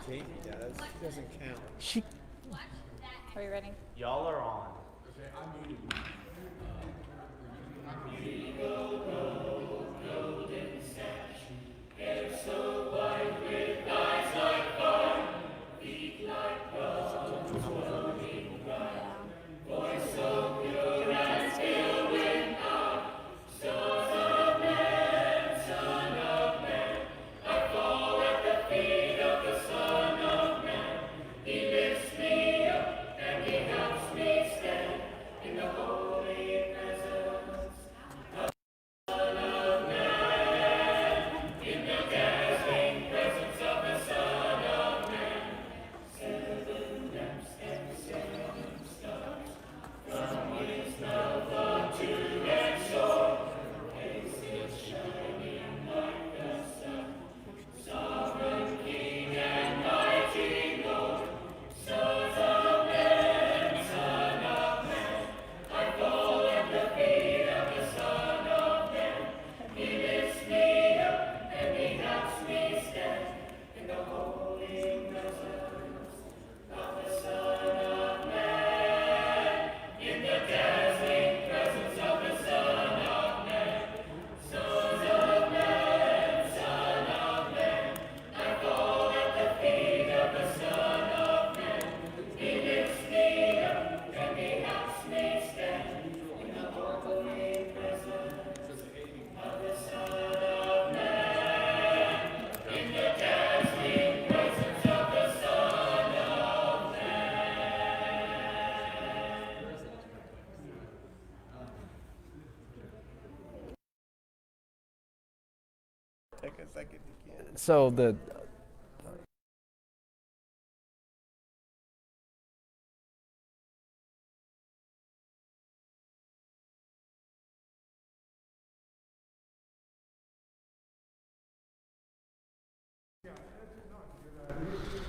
Jamie does. She doesn't count. She. Are we ready? Y'all are on. Take a second to get. So the.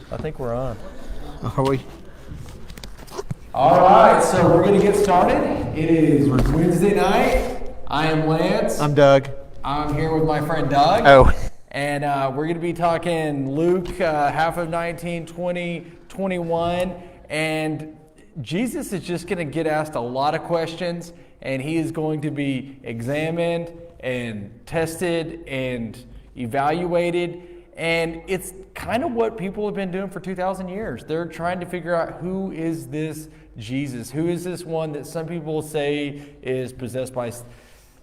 I think we're on. Are we? All right, so we're going to get started. It is Wednesday night. I am Lance. I'm Doug. I'm here with my friend Doug. Oh. And we're going to be talking Luke, half of 19, 20, 21. And Jesus is just going to get asked a lot of questions, and he is going to be examined and tested and evaluated. And it's kind of what people have been doing for 2,000 years. They're trying to figure out, who is this Jesus? Who is this one that some people say is possessed by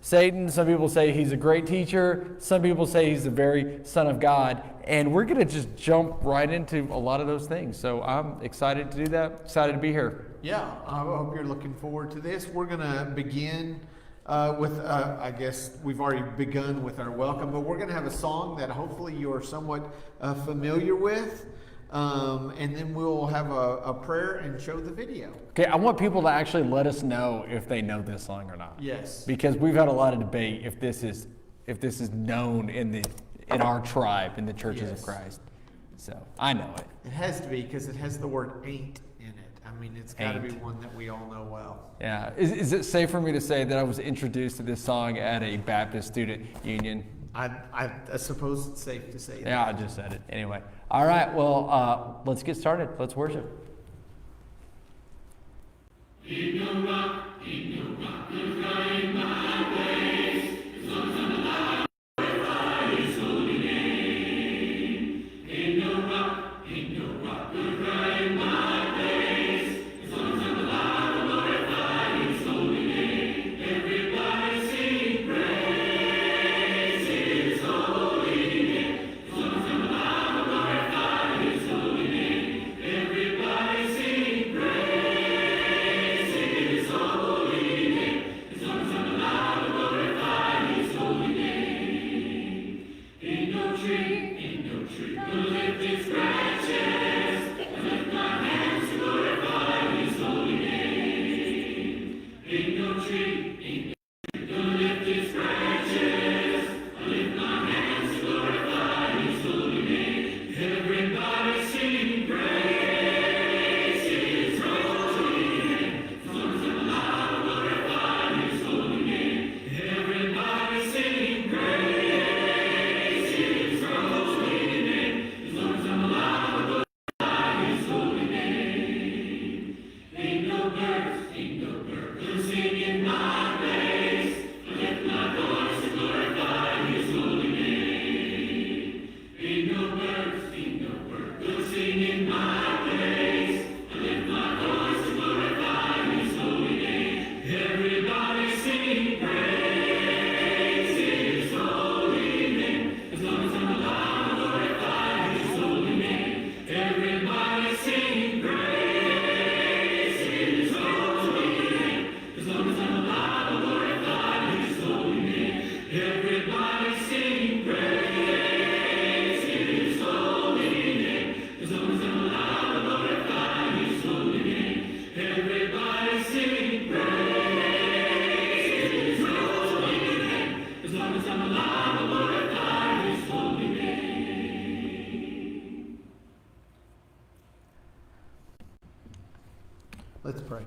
Satan? Some people say he's a great teacher. Some people say he's the very Son of God. And we're going to just jump right into a lot of those things. So I'm excited to do that. Excited to be here. Yeah, I hope you're looking forward to this. We're going to begin with, I guess we've already begun with our welcome, but we're going to have a song that hopefully you are somewhat familiar with. And then we'll have a prayer and show the video. Okay, I want people to actually let us know if they know this song or not. Yes. Because we've had a lot of debate if this is known in our tribe, in the churches of Christ. So I know it. It has to be, because it has the word ain't in it. I mean, it's got to be Ain't. one that we all know well. Yeah. Is it safe for me to say that I was introduced to this song at a Baptist student union? I suppose it's safe to say that. Yeah, I just said it. Anyway. All right. Well, let's get started. Let's worship. Let's pray.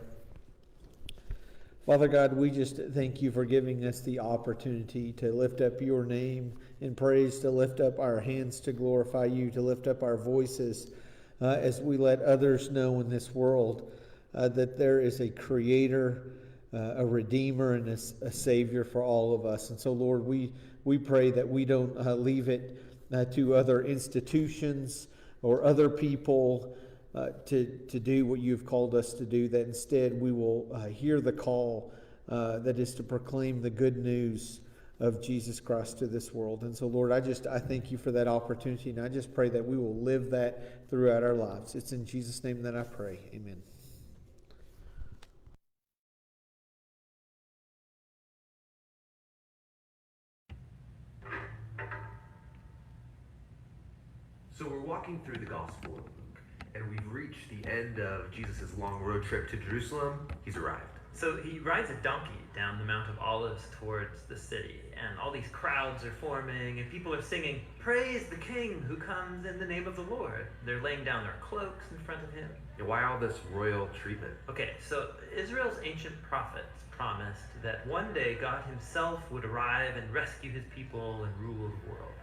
Father God, we just thank you for giving us the opportunity to lift up your name in praise, to lift up our hands to glorify you, to lift up our voices as we let others know in this world that there is a creator, a redeemer, and a savior for all of us. And so, Lord, we pray that we don't leave it to other institutions or other people to do what you've called us to do, that instead we will hear the call that is to proclaim the good news of Jesus Christ to this world. And so, Lord, I thank you for that opportunity, and I just pray that we will live that throughout our lives. It's in Jesus' name that I pray. Amen. So we're walking through the Gospel of Luke, and we've reached the end of Jesus' long road trip to Jerusalem. He's arrived. So he rides a donkey down the Mount of Olives towards the city, and all these crowds are forming, and people are singing, "Praise the King who comes in the name of the Lord." They're laying down their cloaks in front of him. And why all this royal treatment? Okay, so Israel's ancient prophets promised that one day God himself would arrive and rescue his people and rule the world.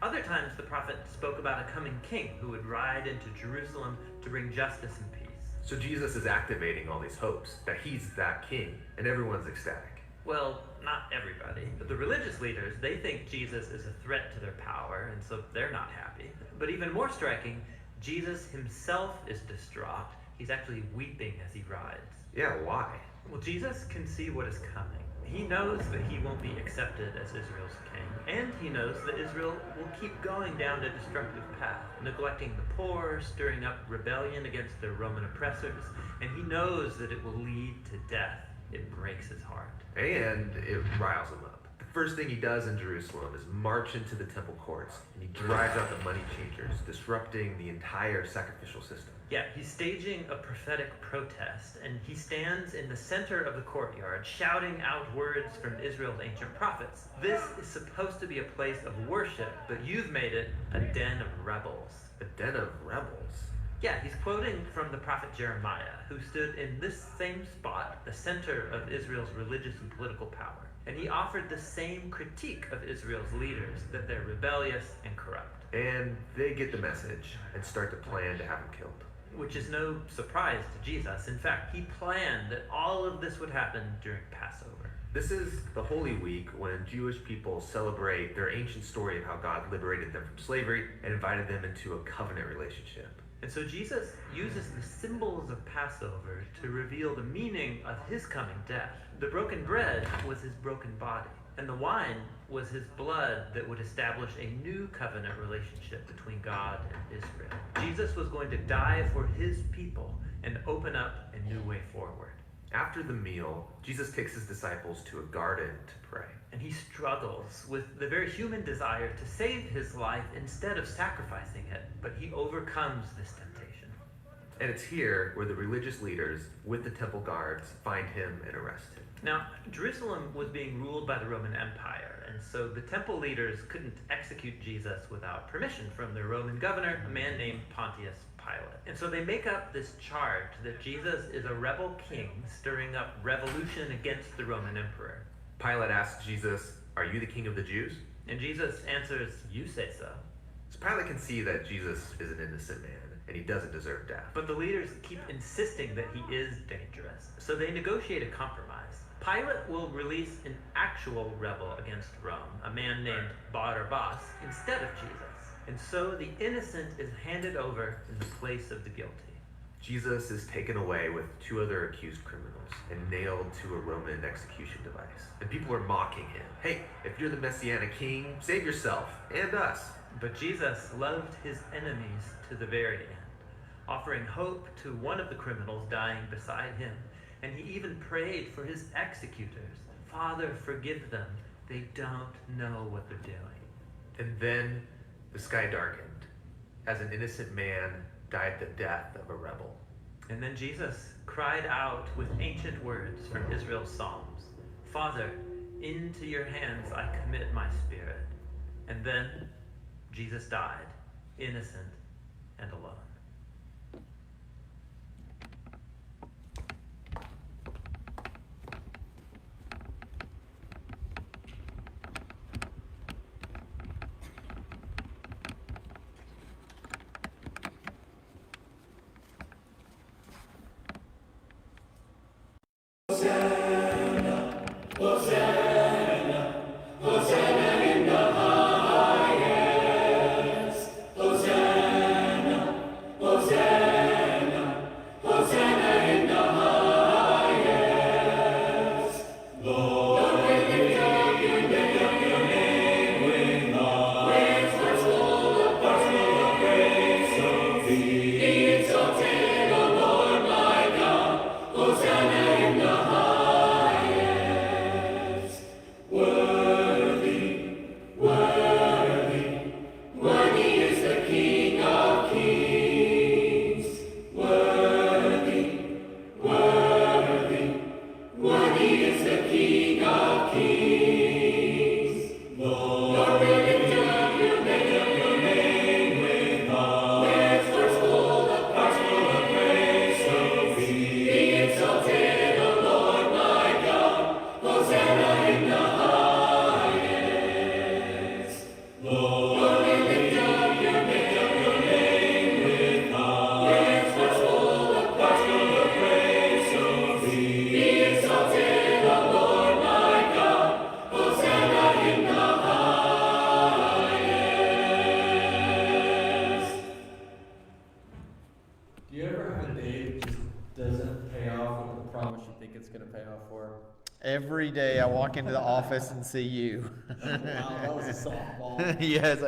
Other times the prophet spoke about a coming king who would ride into Jerusalem to bring justice and peace. So Jesus is activating all these hopes that he's that king, and everyone's ecstatic. Well, not everybody. But the religious leaders, they think Jesus is a threat to their power, and so they're not happy. But even more striking, Jesus himself is distraught. He's actually weeping as he rides. Yeah, why? Well, Jesus can see what is coming. He knows that he won't be accepted as Israel's king, and he knows that Israel will keep going down a destructive path, neglecting the poor, stirring up rebellion against their Roman oppressors, and he knows that it will lead to death. It breaks his heart. And it riles him up. The first thing he does in Jerusalem is march into the temple courts, and he drives out the money changers, disrupting the entire sacrificial system. Yeah, he's staging a prophetic protest, and he stands in the center of the courtyard, shouting out words from Israel's ancient prophets. This is supposed to be a place of worship, but you've made it a den of rebels. A den of rebels. Yeah, he's quoting from the prophet Jeremiah, who stood in this same spot, the center of Israel's religious and political power. And he offered the same critique of Israel's leaders, that they're rebellious and corrupt. And they get the message and start to plan to have him killed. Which is no surprise to Jesus. In fact, he planned that all of this would happen during Passover. This is the Holy Week when Jewish people celebrate their ancient story of how God liberated them from slavery and invited them into a covenant relationship. And so Jesus uses the symbols of Passover to reveal the meaning of his coming death. The broken bread was his broken body, and the wine was his blood that would establish a new covenant relationship between God and Israel. Jesus was going to die for his people and open up a new way forward. After the meal, Jesus takes his disciples to a garden to pray. And he struggles with the very human desire to save his life instead of sacrificing it, but he overcomes this temptation. And it's here where the religious leaders, with the temple guards, find him and arrest him. Now, Jerusalem was being ruled by the Roman Empire, and so the temple leaders couldn't execute Jesus without permission from their Roman governor, a man named Pontius Pilate. And so they make up this charge that Jesus is a rebel king stirring up revolution against the Roman emperor. Pilate asks Jesus, "Are you the king of the Jews?" And Jesus answers, "You say so." So Pilate can see that Jesus is an innocent man, and he doesn't deserve death. But the leaders keep insisting that he is dangerous, so they negotiate a compromise. Pilate will release an actual rebel against Rome, a man named Barabbas, instead of Jesus. And so the innocent is handed over in the place of the guilty. Jesus is taken away with two other accused criminals and nailed to a Roman execution device. And people are mocking him. "Hey, if you're the Messianic king, save yourself and us." But Jesus loved his enemies to the very end, offering hope to one of the criminals dying beside him. And he even prayed for his executors. "Father, forgive them. They don't know what they're doing." And then the sky darkened as an innocent man died the death of a rebel. And then Jesus cried out with ancient words from Israel's Psalms, "Father, into your hands I commit my spirit." And then Jesus died, innocent and alone. Do you ever have a day that just doesn't pay off with the promise you think it's going to pay off for? Every day I walk into the office and see you. Wow, that was a softball. Yes,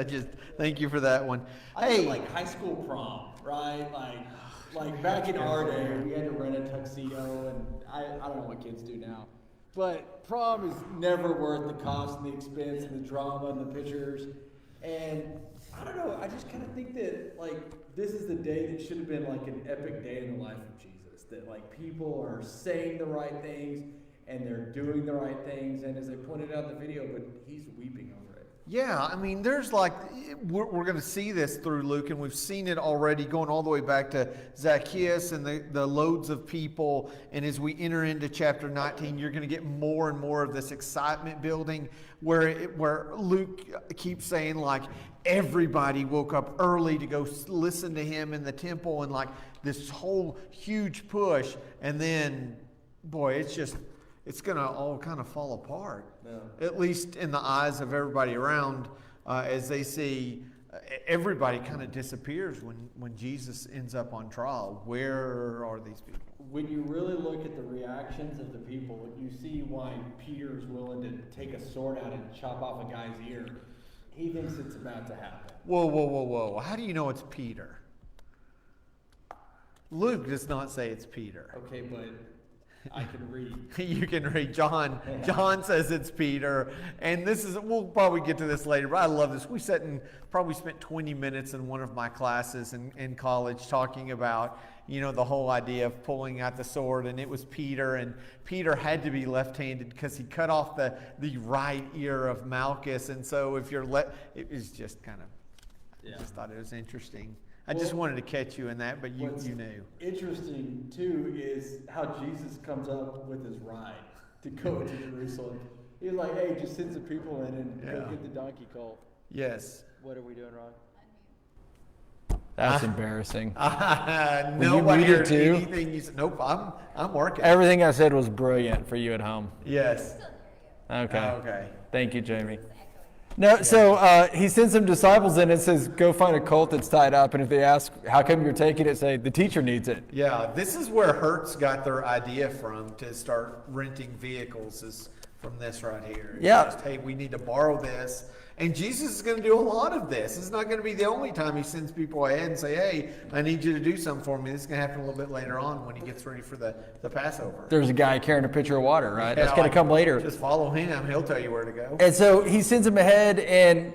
thank you for that one. I had like high school prom, right? Like back in our day, we had to rent a tuxedo, and I don't know what kids do now. But prom is never worth the cost and the expense and the drama and the pictures. And I don't know, I just kind of think that like this is the day that should have been like an epic day in the life of Jesus. That like people are saying the right things and they're doing the right things. And as they pointed out in the video, but he's weeping over it. Yeah, I mean, there's like, we're going to see this through Luke, and we've seen it already going all the way back to Zacchaeus and the loads of people. And as we enter into chapter 19, you're going to get more and more of this excitement building where Luke keeps saying, like, everybody woke up early to go listen to him in the temple, and like this whole huge push. And then, boy, it's going to all kind of fall apart, at least in the eyes of everybody around, as they see everybody kind of disappears when Jesus ends up on trial. Where are these people? When you really look at the reactions of the people, you see why Peter is willing to take a sword out and chop off a guy's ear. He thinks it's about to happen. Whoa. How do you know it's Peter? Luke does not say it's Peter. Okay, but I can read. You can read. John says it's Peter. And we'll probably get to this later, but I love this. We sat and probably spent 20 minutes in one of my classes in college talking about, the whole idea of pulling out the sword, and it was Peter, and Peter had to be left-handed because he cut off the right ear of Malchus. And so if you're it was just kind of, I just thought it was interesting. I just wanted to catch you in that, but you knew. Interesting, too, is how Jesus comes up with his ride to go to Jerusalem. He's like, hey, just send some people in and go get the donkey colt. Yes. What are we doing wrong? That's embarrassing. Nobody heard anything you said. Nope, I'm working. Everything I said was brilliant for you at home. Yes. Okay. Okay. Thank you, Jamie. No, so he sends some disciples in and says, go find a colt that's tied up. And if they ask, how come you're taking it? Say, the teacher needs it. Yeah, this is where Hertz got their idea from to start renting vehicles, is from this right here. It's just, hey, we need to borrow this. And Jesus is going to do a lot of this. It's not going to be the only time he sends people ahead and say, hey, I need you to do something for me. This is going to happen a little bit later on when he gets ready for the Passover. There's a guy carrying a pitcher of water, right? Yeah, That's going to come later. Just follow him. He'll tell you where to go. And so he sends him ahead, and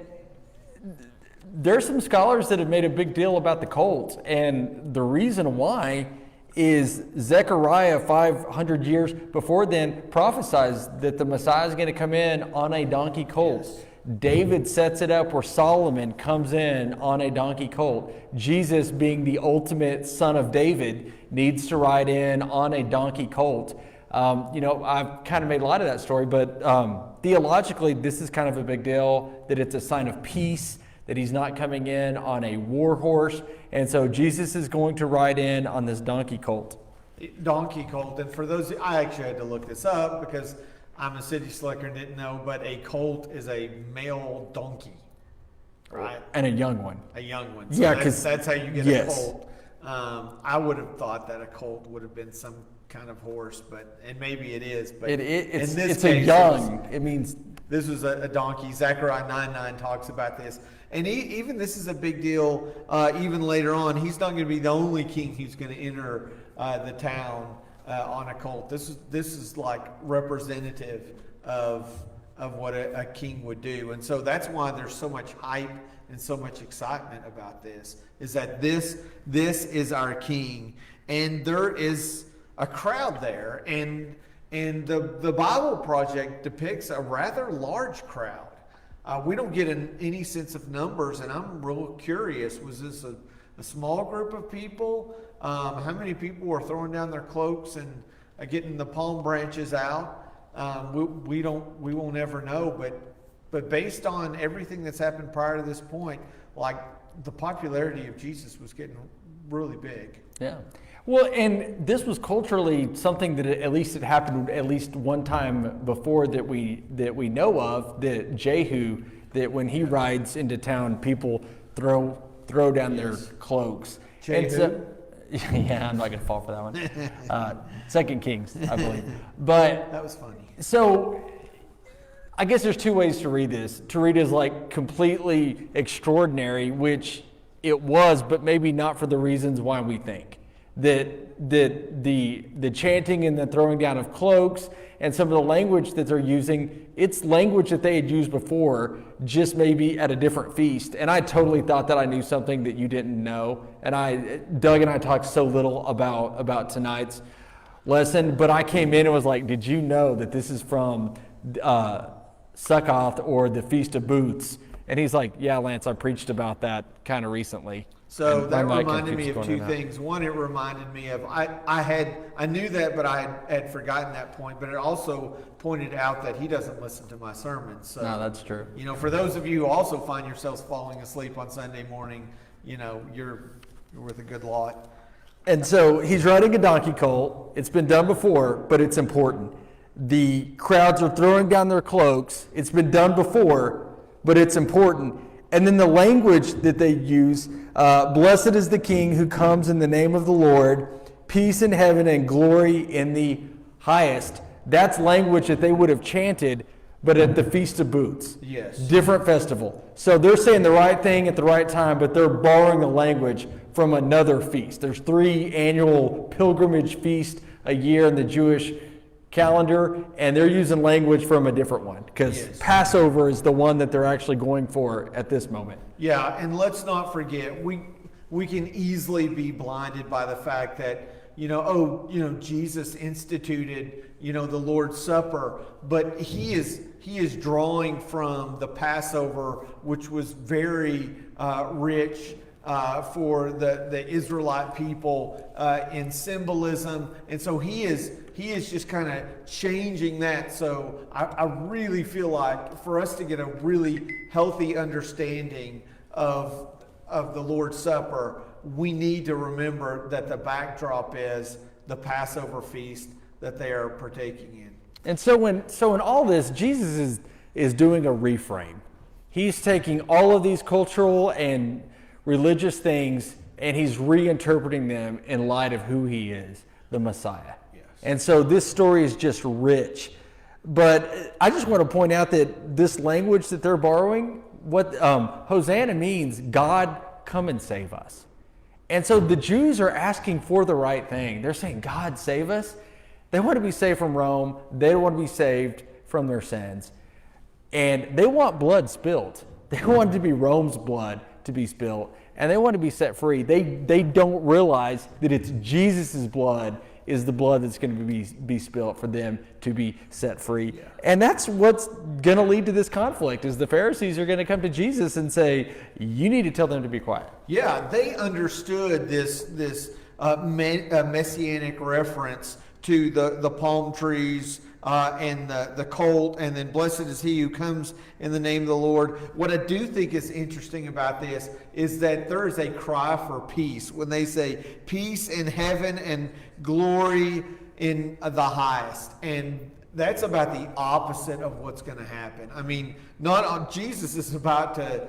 there's some scholars that have made a big deal about the colt. And the reason why is Zechariah, 500 years before then, prophesies that the Messiah is going to come in on a donkey colt. Yes. David sets it up where Solomon comes in on a donkey colt. Jesus, being the ultimate son of David, needs to ride in on a donkey colt. I've kind of made a lot of that story, but theologically, this is kind of a big deal, that it's a sign of peace, that he's not coming in on a war horse. And so Jesus is going to ride in on this donkey colt. Donkey colt. And for those, I actually had to look this up because I'm a city slicker and didn't know, but a colt is a male donkey, right? And a young one. A young one. So yeah, because that's how you get a colt. I would have thought that a colt would have been some kind of horse, and maybe it is. But it's case, a young. It means this was a donkey. Zechariah 9:9 talks about this, and even this is a big deal. Even later on, he's not going to be the only king who's going to enter the town on a colt. This is like representative of what a king would do. And so that's why there's so much hype and so much excitement about this, is that this is our king. And there is a crowd there, and the Bible Project depicts a rather large crowd. We don't get any sense of numbers, and I'm real curious. Was this a small group of people? How many people were throwing down their cloaks and getting the palm branches out? We won't ever know. But based on everything that's happened prior to this point, like the popularity of Jesus was getting really big. Yeah. Well, and this was culturally something that at least it happened at least one time before that we know of. That Jehu, that when he rides into town, people throw down their cloaks. Jehu? Yeah, I'm not going to fall for that one. 2 Kings, I believe. But That was funny. so I guess there's two ways to read this. To read it as like completely extraordinary, which it was, but maybe not for the reasons why we think. That the chanting and the throwing down of cloaks and some of the language that they're using, it's language that they had used before, just maybe at a different feast. And I totally thought that I knew something that you didn't know. And Doug and I talked so little about tonight's lesson, but I came in and was like, did you know that this is from Sukkoth or the Feast of Booths? And he's like, yeah, Lance, I preached about that kind of recently. So And that I'm not reminded me confused of going two in that. things. One, it reminded me of I knew that, but I had forgotten that point. But it also pointed out that he doesn't listen to my sermons. So, No, that's true. you know, for those of you who also find yourselves falling asleep on Sunday morning, you know, you're with a good lot. And so he's riding a donkey colt. It's been done before, but it's important. The crowds are throwing down their cloaks. It's been done before, but it's important. And then the language that they use, blessed is the King who comes in the name of the Lord, peace in heaven and glory in the highest. That's language that they would have chanted, but at the Feast of Booths. Yes. Different festival. So they're saying the right thing at the right time, but they're borrowing the language from another feast. There's 3 annual pilgrimage feasts a year in the Jewish calendar, and they're using language from a different one because Yes. Passover is the one that they're actually going for at this moment. Yeah, and let's not forget, we can easily be blinded by the fact that, Jesus instituted, the Lord's Supper, but he is drawing from the Passover, which was very rich for the Israelite people in symbolism, and so he is just kind of changing that. So I really feel like for us to get a really healthy understanding of the Lord's Supper, we need to remember that the backdrop is the Passover feast that they are partaking in. And so in all this, Jesus is doing a reframe. He's taking all of these cultural and religious things and he's reinterpreting them in light of who he is, the Messiah. Yes. And so this story is just rich. But I just want to point out that this language that they're borrowing, what Hosanna means, God, come and save us. And so the Jews are asking for the right thing. They're saying, God, save us. They want to be saved from Rome. They want to be saved from their sins. And they want blood spilled. They want it to be Rome's blood to be spilled. And they want to be set free. They don't realize that it's Jesus' blood is the blood that's going to be spilled for them to be set free. Yeah. And that's what's going to lead to this conflict, is the Pharisees are going to come to Jesus and say, you need to tell them to be quiet. Yeah, they understood this messianic reference to the palm trees and the colt, and then blessed is he who comes in the name of the Lord. What I do think is interesting about this is that there is a cry for peace when they say peace in heaven and glory in the highest. And that's about the opposite of what's going to happen. I mean, Jesus is about to,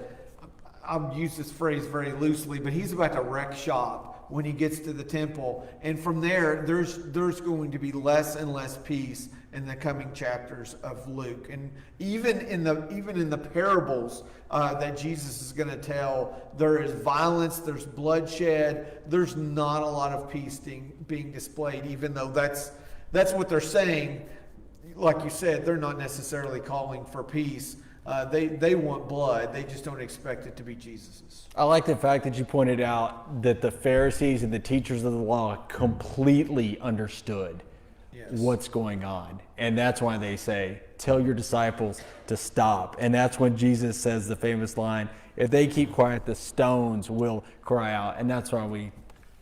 I'll use this phrase very loosely, but he's about to wreck shop when he gets to the temple, and from there's going to be less and less peace in the coming chapters of Luke. And even in the parables that Jesus is going to tell, there is violence, there's bloodshed, there's not a lot of peace being displayed, even though that's what they're saying. Like you said, they're not necessarily calling for peace. They want blood. They just don't expect it to be Jesus's. I like the fact that you pointed out that the Pharisees and the teachers of the law completely understood what's going on. And that's why they say, tell your disciples to stop. And that's when Jesus says the famous line, if they keep quiet, the stones will cry out. And that's why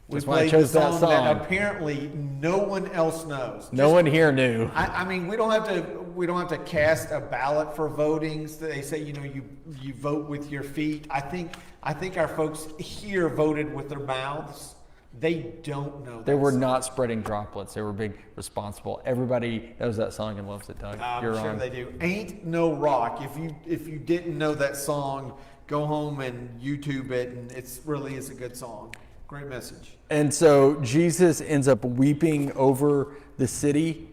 that's why I chose that song. That apparently no one else knows. No one here knew. I mean, we don't have to cast a ballot for votings. They say, you vote with your feet. I think our folks here voted with their mouths. They don't know. They were not spreading droplets. They were being responsible. Everybody knows that song and loves it, Doug. I'm sure they do. Ain't No Rock. If you didn't know that song, go home and YouTube it, and it really is a good song. Great message. And so Jesus ends up weeping over the city,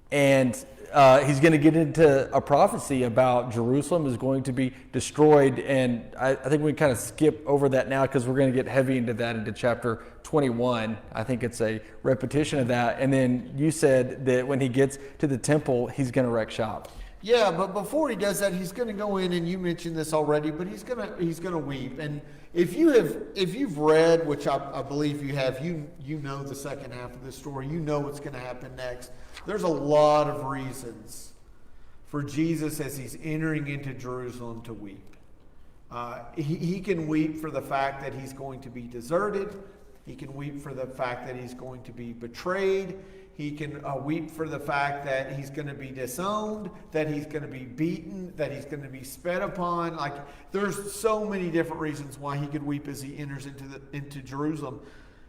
and he's going to get into a prophecy about Jerusalem is going to be destroyed. And I think we can kind of skip over that now because we're going to get heavy into that into chapter 21. I think it's a repetition of that. And then you said that when he gets to the temple, he's going to wreck shop. Yeah, but before he does that, he's going to go in, and you mentioned this already, but he's going to weep. And if you've read, which I believe you have, you know the second half of the story. You know what's going to happen next. There's a lot of reasons for Jesus as he's entering into Jerusalem to weep. He can weep for the fact that he's going to be deserted. He can weep for the fact that he's going to be betrayed. He can weep for the fact that he's going to be disowned, that he's going to be beaten, that he's going to be sped upon. Like, there's so many different reasons why he could weep as he enters into Jerusalem.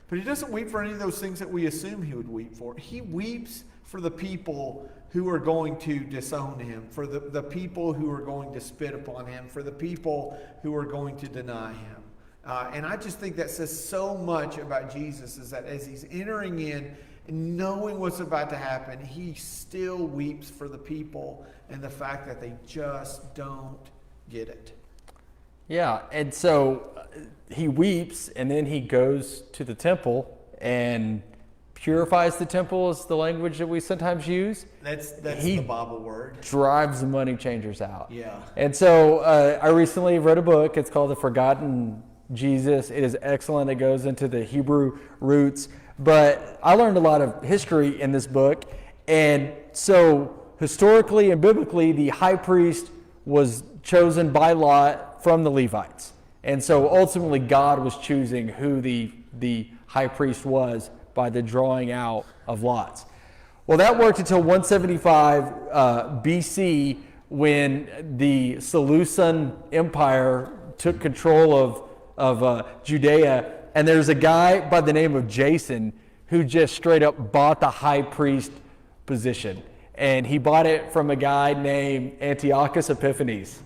But he doesn't weep for any of those things that we assume he would weep for. He weeps for the people who are going to disown him, for the people who are going to spit upon him, for the people who are going to deny him. And I just think that says so much about Jesus, is that as he's entering in, knowing what's about to happen, he still weeps for the people and the fact that they just don't get it. Yeah, and so he weeps, and then he goes to the temple and purifies the temple, is the language that we sometimes use. That's the Bible word. Drives the money changers out. Yeah. And so I recently read a book. It's called The Forgotten Jesus. It is excellent. It goes into the Hebrew roots. But I learned a lot of history in this book. And so historically and biblically, the high priest was chosen by lot from the Levites. And so ultimately God was choosing who the high priest was by the drawing out of lots. Well, that worked until 175 BC, when the Seleucid Empire took control of Judea. And there's a guy by the name of Jason who just straight up bought the high priest position. And he bought it from a guy named Antiochus Epiphanes.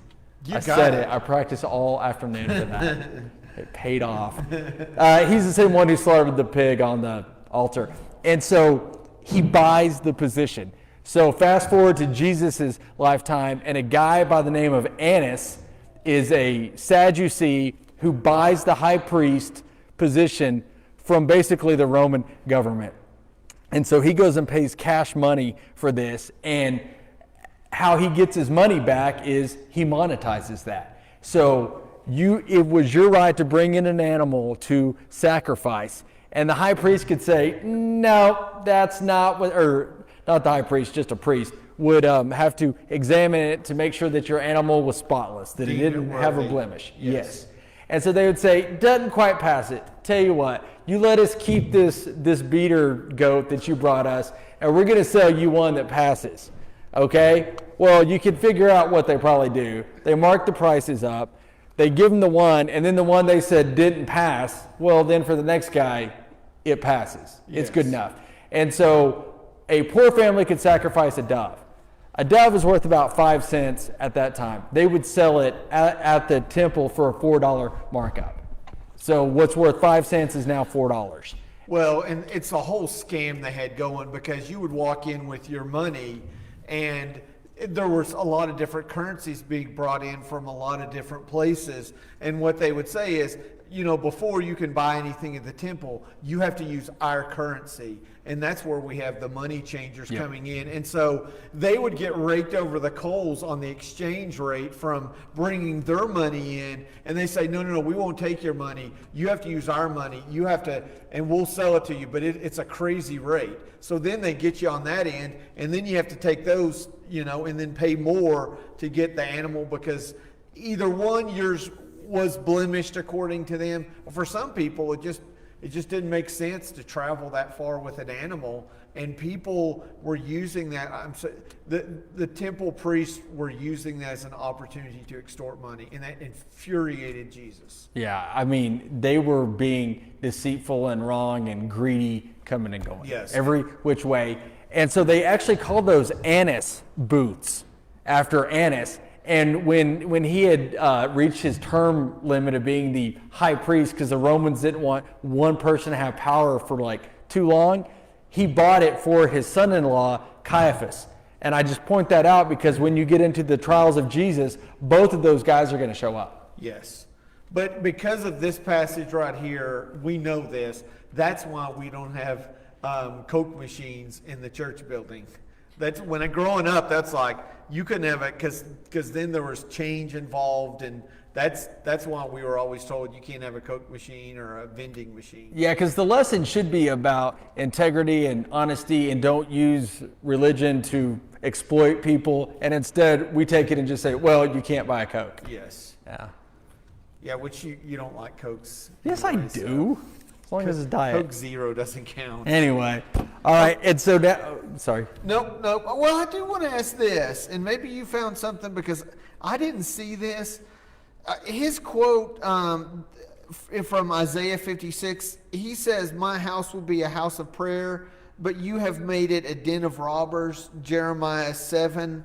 I said it. I practiced all afternoon for that. It paid off. He's the same one who slaughtered the pig on the altar. And so he buys the position. So fast forward to Jesus' lifetime, and a guy by the name of Annas is a Sadducee who buys the high priest position from basically the Roman government. And so he goes and pays cash money for this, and how he gets his money back is he monetizes that. So it was your right to bring in an animal to sacrifice, and the high priest could say, no, that's not what, or not the high priest, just a priest, would have to examine it to make sure that your animal was spotless, that it didn't have a blemish. Yes. And so they would say, doesn't quite pass it. Tell you what, you let us keep this beater goat that you brought us, and we're going to sell you one that passes. Okay? Well, you can figure out what they probably do. They mark the prices up. They give them the one, and then the one they said didn't pass, well, then for the next guy, it passes. It's good enough. And so a poor family could sacrifice a dove. A dove is worth about 5 cents at that time. They would sell it at the temple for a $4 markup. So what's worth 5 cents is now $4. Well, and it's a whole scam they had going, because you would walk in with your money, and there was a lot of different currencies being brought in from a lot of different places. And what they would say is, before you can buy anything at the temple, you have to use our currency. And that's where we have the money changers coming in. And so they would get raked over the coals on the exchange rate from bringing their money in. And they say, no, we won't take your money. You have to use our money. You have to, and we'll sell it to you. But it's a crazy rate. So then they get you on that end. And then you have to take those, and then pay more to get the animal, because either one, yours was blemished according to them. For some people, it just didn't make sense to travel that far with an animal, and people were using that. The temple priests were using that as an opportunity to extort money, and that infuriated Jesus. Yeah, I mean, they were being deceitful and wrong and greedy, coming and going. Yes. Every which way. And so they actually called those Annas booths after Annas. And when he had reached his term limit of being the high priest, because the Romans didn't want one person to have power for like too long, he bought it for his son-in-law, Caiaphas. And I just point that out because when you get into the trials of Jesus, both of those guys are going to show up. Yes. But because of this passage right here, we know this. That's why we don't have Coke machines in the church building. That's when growing up, that's like you couldn't have it because then there was change involved, and that's why we were always told you can't have a Coke machine or a vending machine. Yeah, because the lesson should be about integrity and honesty, and don't use religion to exploit people. And instead, we take it and just say, "Well, you can't buy a Coke." Yes. Yeah. Yeah, which you don't like Cokes. Yes, anyway, I do. As long as it's diet. Coke Zero doesn't count. Anyway, all right. And so now, sorry. Nope. Well, I do want to ask this, and maybe you found something because I didn't see this. His quote from Isaiah 56, he says, "My house will be a house of prayer, but you have made it a den of robbers." Jeremiah 7.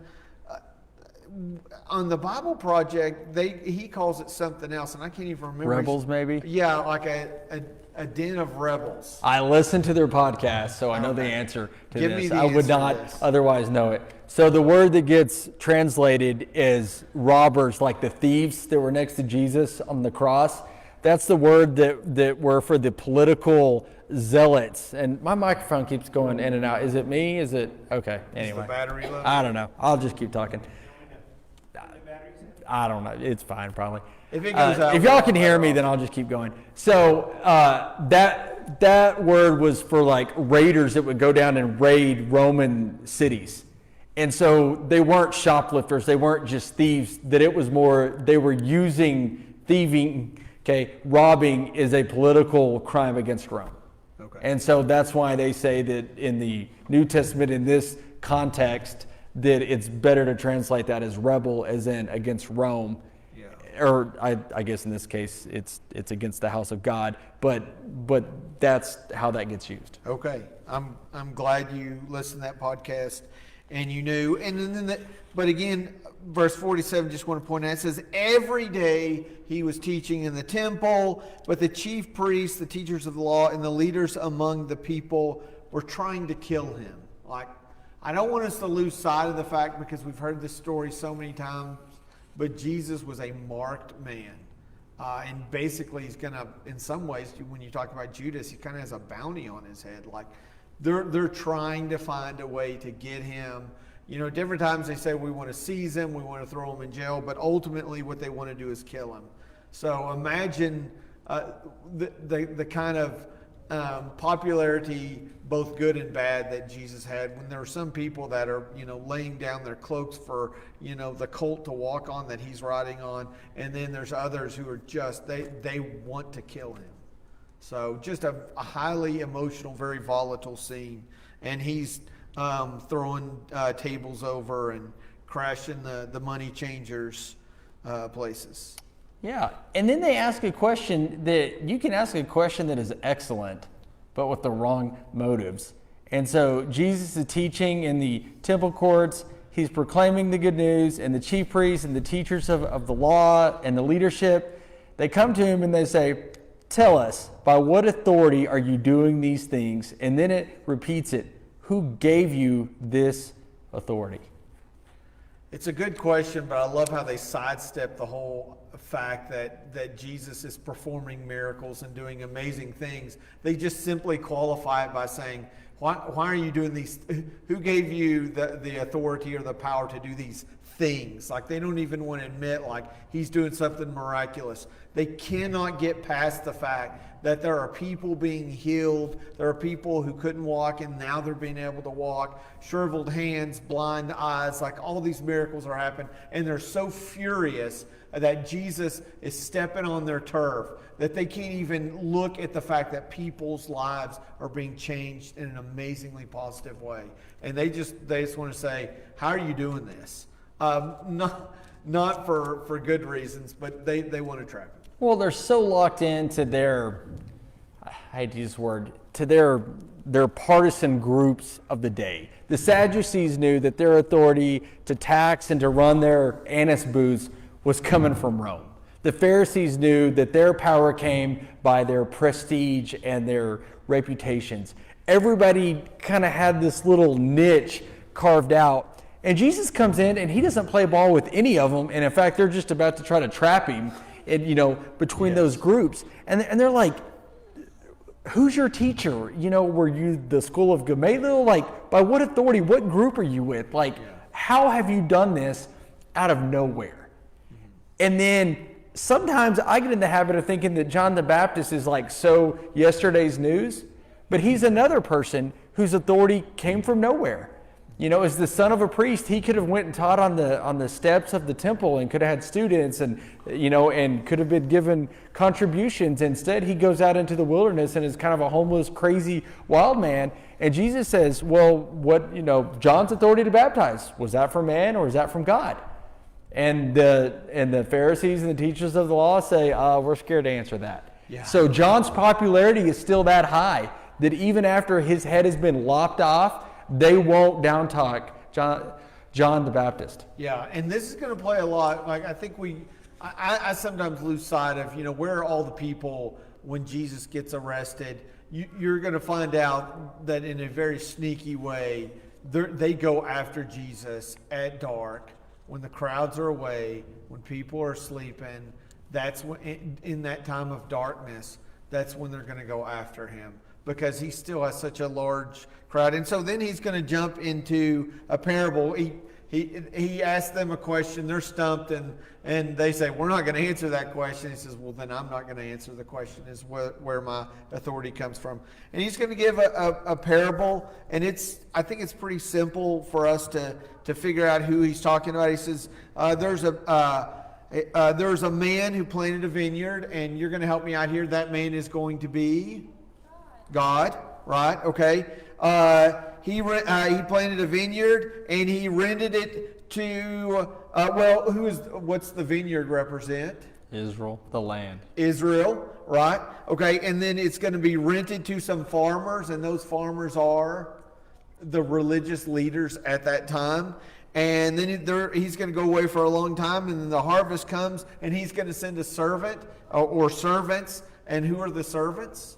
On the Bible Project, he calls it something else, and I can't even remember. Rebels, maybe? Yeah, like a den of rebels. I listened to their podcast, so I know the answer to Give me this. the I would answer to not this. otherwise know it. So the word that gets translated is robbers, like the thieves that were next to Jesus on the cross. That's the word that were for the political zealots. And my microphone keeps going in and out. Is it me? Is it? Okay, anyway. Is the battery low? I don't know. I'll just keep talking. I don't know. It's fine, probably. If it goes out, if y'all can hear me, then I'll just keep going. So that word was for like raiders that would go down and raid Roman cities. And so they weren't shoplifters. They weren't just thieves. That it was more, they were using thieving, robbing is a political crime against Rome. Okay. And so that's why they say that in the New Testament, in this context, that it's better to translate that as rebel, as in against Rome. Yeah. Or I guess in this case, it's against the house of God. But that's how that gets used. Okay, I'm glad you listened to that podcast and you knew. And then but again, verse 47, just want to point out, it says, every day he was teaching in the temple, but the chief priests, the teachers of the law, and the leaders among the people were trying to kill him. Like, I don't want us to lose sight of the fact, because we've heard this story so many times, but Jesus was a marked man. And basically he's going to, in some ways, when you talk about Judas, he kind of has a bounty on his head. Like, they're trying to find a way to get him. You know, different times they say we want to seize him, we want to throw him in jail, but ultimately what they want to do is kill him. So imagine the kind of popularity, both good and bad, that Jesus had, when there are some people that are, laying down their cloaks for, the colt to walk on that he's riding on, and then there's others who are just, they want to kill him. So just a highly emotional, very volatile scene. And he's throwing tables over and crashing the money changers' places. Yeah, and then they ask a question that you can ask a question that is excellent, but with the wrong motives. And so Jesus is teaching in the temple courts. He's proclaiming the good news, and the chief priests and the teachers of the law and the leadership, they come to him and they say, "Tell us, by what authority are you doing these things?" And then it repeats it. Who gave you this authority? It's a good question, but I love how they sidestep the whole fact that Jesus is performing miracles and doing amazing things. They just simply qualify it by saying, why are you doing these? Who gave you the authority or the power to do these things? Like, they don't even want to admit, like, he's doing something miraculous. They cannot get past the fact that there are people being healed. There are people who couldn't walk, and now they're being able to walk. Shriveled hands, blind eyes, like, all these miracles are happening. And they're so furious that Jesus is stepping on their turf that they can't even look at the fact that people's lives are being changed in an amazingly positive way. And they just want to say, how are you doing this? Not for good reasons, but they want to trap him. Well, they're so locked into their I hate to use this word, to their partisan groups of the day. The Sadducees knew that their authority to tax and to run their anise booths was coming from Rome. The Pharisees knew that their power came by their prestige and their reputations. Everybody kind of had this little niche carved out. And Jesus comes in and he doesn't play ball with any of them. And in fact, they're just about to try to trap him, between those groups. And they're like, who's your teacher? Were you the school of Gamaliel? Like, by what authority? What group are you with? Like, how have you done this out of nowhere? And then sometimes I get in the habit of thinking that John the Baptist is like so yesterday's news, but he's another person whose authority came from nowhere. As the son of a priest, he could have went and taught on the steps of the temple and could have had students and could have been given contributions. Instead, he goes out into the wilderness and is kind of a homeless, crazy, wild man. And Jesus says, well, John's authority to baptize, was that from man or is that from God? And the Pharisees and the teachers of the law say, we're scared to answer that. Yeah. So John's popularity is still that high that even after his head has been lopped off, they won't downtalk John the Baptist. Yeah, and this is going to play a lot. Like, I think I sometimes lose sight of, where are all the people when Jesus gets arrested? You're going to find out that in a very sneaky way, they go after Jesus at dark, when the crowds are away, when people are sleeping. That's when, in that time of darkness, that's when they're going to go after him, because he still has such a large crowd. And so then he's going to jump into a parable. He asks them a question. They're stumped, and they say, we're not going to answer that question. He says, well, then I'm not going to answer the question, is where my authority comes from. And he's going to give a parable, and I think it's pretty simple for us to figure out who he's talking about. He says, there's a man who planted a vineyard, and you're going to help me out here. That man is going to be God, right? Okay. He planted a vineyard and he rented it to, what's the vineyard represent? Israel, the land. Israel, right? Okay. And then it's going to be rented to some farmers, and those farmers are the religious leaders at that time. And then he's going to go away for a long time, and then the harvest comes, and he's going to send a servant or servants. And who are the servants?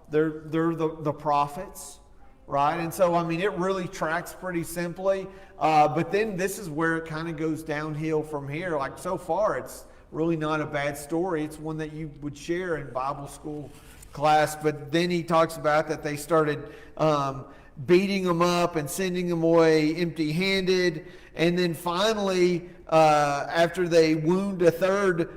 They're the prophets, right? And so, it really tracks pretty simply. But then this is where it kind of goes downhill from here. Like, so far, it's really not a bad story. It's one that you would share in Bible school class. But then he talks about that they started beating them up and sending them away empty-handed. And then finally, after they wound a third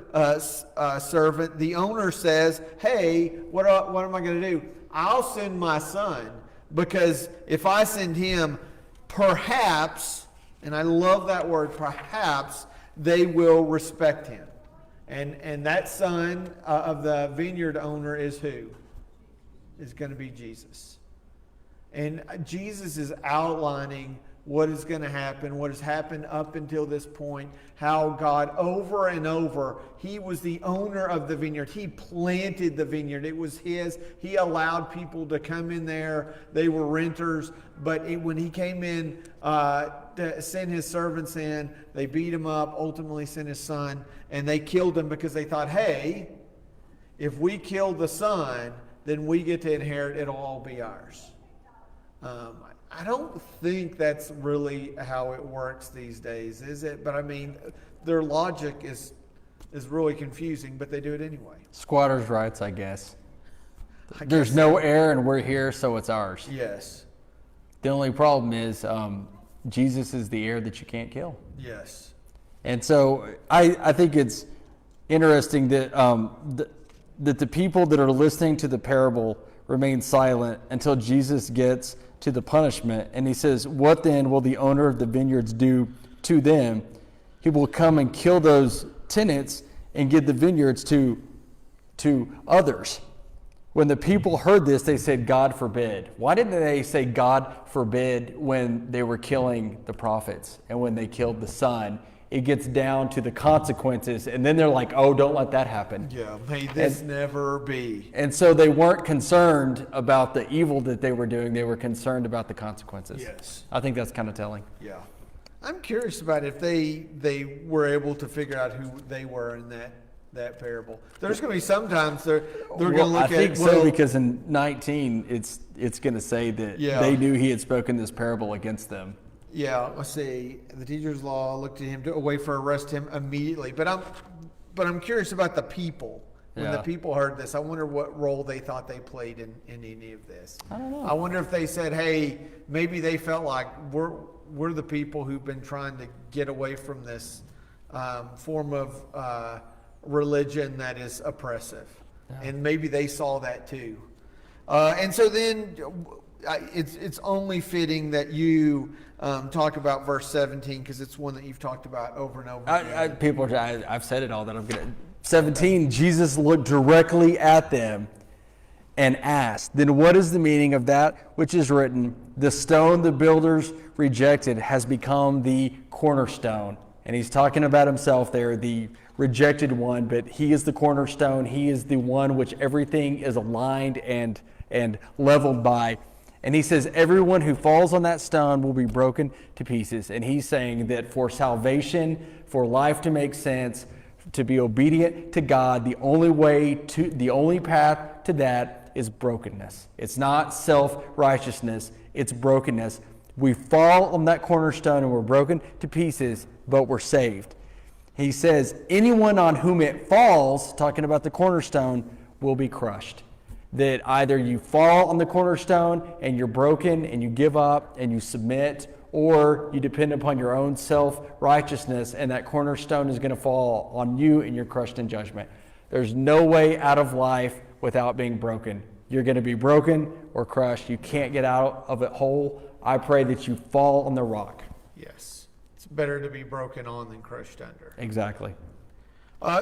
servant, the owner says, hey, what am I going to do? I'll send my son, because if I send him, perhaps, and I love that word, perhaps, they will respect him. And that son of the vineyard owner is who? Is going to be Jesus. And Jesus is outlining what is going to happen, what has happened up until this point, how God over and over, he was the owner of the vineyard. He planted the vineyard. It was his. He allowed people to come in there. They were renters. But when he came in to send his servants in, they beat him up, ultimately sent his son, and they killed him because they thought, hey, if we kill the son, then we get to inherit, it'll all be ours. I don't think that's really how it works these days, is it? But their logic is really confusing, but they do it anyway. Squatters' rights, I guess. There's no heir and we're here, so it's ours. Yes. The only problem is Jesus is the heir that you can't kill. Yes. And so I think it's interesting that that the people that are listening to the parable remain silent until Jesus gets to the punishment. And he says, what then will the owner of the vineyards do to them? He will come and kill those tenants and give the vineyards to others. When the people heard this, they said, God forbid. Why didn't they say God forbid when they were killing the prophets and when they killed the son it gets down to the consequences, and then they're like, oh, don't let that happen. Yeah, may this never be. And so they weren't concerned about the evil that they were doing. They were concerned about the consequences. Yes. I think that's kind of telling. Yeah. I'm curious about if they were able to figure out who they were in that parable. There's going to be sometimes they're going to look I at think so, because in 19 it's going to say that they knew he had spoken this parable against them. Yeah, let's see. The teacher's law looked at him to away for arrest him immediately. But I'm curious about the people. When the people heard this, I wonder what role they thought they played in any of this. I don't know. I wonder if they said, hey, maybe they felt like we're the people who've been trying to get away from this form of religion that is oppressive. Yeah. And maybe they saw that too. And so then it's only fitting that you talk about verse 17, because it's one that you've talked about over and over again. I've said it all that I'm going to. 17, Jesus looked directly at them and asked, then what is the meaning of that which is written, the stone the builders rejected has become the cornerstone? And he's talking about himself there, the rejected one, but he is the cornerstone. He is the one which everything is aligned and leveled by. And he says, everyone who falls on that stone will be broken to pieces. And he's saying that for salvation, for life to make sense, to be obedient to God, the only path to that is brokenness. It's not self-righteousness, it's brokenness. We fall on that cornerstone and we're broken to pieces, but we're saved. He says, anyone on whom it falls, talking about the cornerstone, will be crushed. That either you fall on the cornerstone and you're broken and you give up and you submit, or you depend upon your own self-righteousness and that cornerstone is going to fall on you and you're crushed in judgment. There's no way out of life without being broken. You're going to be broken or crushed. You can't get out of it whole. I pray that you fall on the rock. Yes. It's better to be broken on than crushed under. Exactly.